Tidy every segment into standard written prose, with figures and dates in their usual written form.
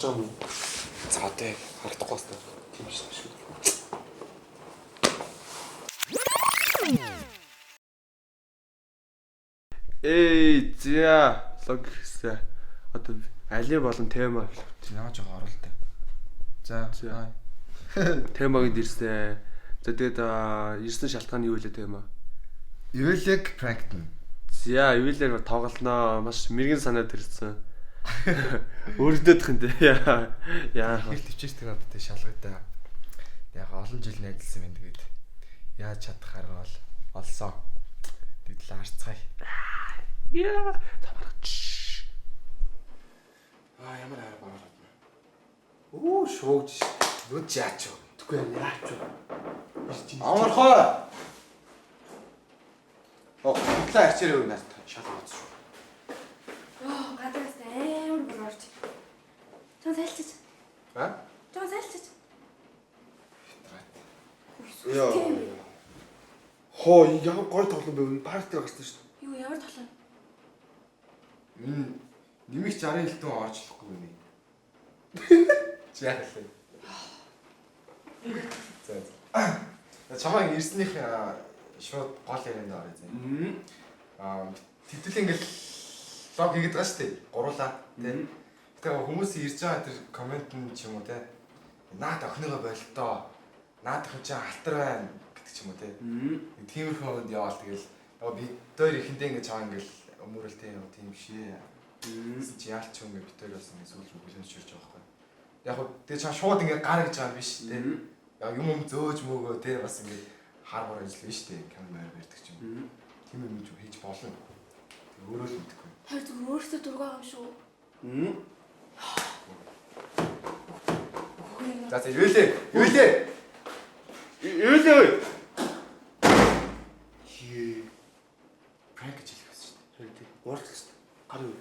харж байгаа юм уу? За тэ харагдахгүй байна. Тийм шүү. За логиксаа одоо али болон тема хэлв. Ямар жоо оролтой. За темагийн дэрсэн. За тэгээд ирсэн шалтгаан юу вэ тема? Ивэлэг практик. За ивэлэр тоглолноо маш мэрэгэн санаад ирсэн. Өөрөдөөдх юм дээ. Яа. Хэл төвчээс тэр одоо тий шалгагдаа. Яг олон жил найзлсан юм тэгээд яаж чадхаар бол олсон. Тэгэл харцгаая. Яа. Тамарч. Ямар хараа баавар. Оо шуугч. Нүд яач вэ? Тэгвэл яач вэ? Амархаа. Хутлаа арчаар юу наас шалгаац шүү. Оо гадаас амар борооч. Чон сайлчиж. А? Чон сайлчиж. Яа. Хоо яг гой тоглоом байв. Парти гарсан шүү. Юу ямар тоглоом? Нэмих 60 хэлтэн орчлохгүй байна. Чи яах вэ? За чамаа ирснийх шууд гол ярианд орё зэ. Тэгтэл ингээл лог хийгээд байгаа шүү дээ. Гуруулаа тий. Тэгэхээр хүмүүс ирж байгаа тэр комент нь ч юм уу тий. Наад охиныгоо болтоо. Наад охин чинь алтар байна гэдэг ч юм уу тий. Тиймэрхүү юмд яваал тэгэл би дээр ихэндээ ингэж чаа ингээл өмөрөл тий юм тийм шээ. Чи яалч юм бэ битээр бас ингэ сүүл рүү бүлэнж ширж байгаа байхгүй. Яг хөө тэгээ чам шууд ингэ гар гэж байгаа юм биш тий. Яг юм зөөж мөөгөө тий бас ингэ хар хор ажиллана шүү дээ. Камер барьдаг ч юм. Тийм юм хийж болно. Тэг өөрөө л мэдхгүй. Хоёр зүгээр өөртөө дургаа юм шүү. За юулээ. Пранк гэж хэлэх байсан шүү дээ. Уурч гэсэн. Гар юу?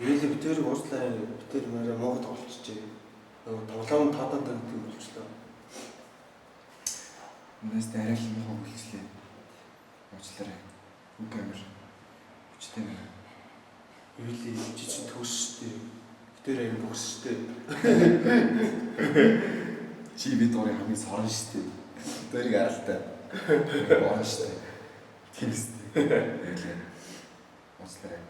Битээр уурлаа битээр мөрөө Монгол тоглолцчихээ. Тоглоом татаад байгаа юм болчихлоо. Нэст арай л юм хөвлөслээ. Уучлаарай. Үг амир. Хүчтэй байна. Юули жижиг төгсчтэй. Битээр аян бүгсчтэй. Чи бид орой хамгийн сорон штэ. Дөрийг аралтай. Орон штэ. Тийм штэ. Уучлаарай.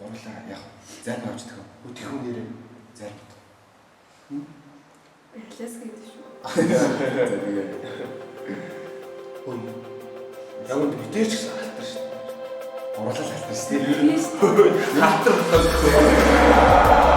Гурлаа яг зарим авчдаг. Өтөхөн нэрээ. Зарим. Эхлээс гэдэг шүү. Яг битээр ч гэсэн халтар шүү. Гурлал халтар штэ. Тийм шүү. Халтар болохоос.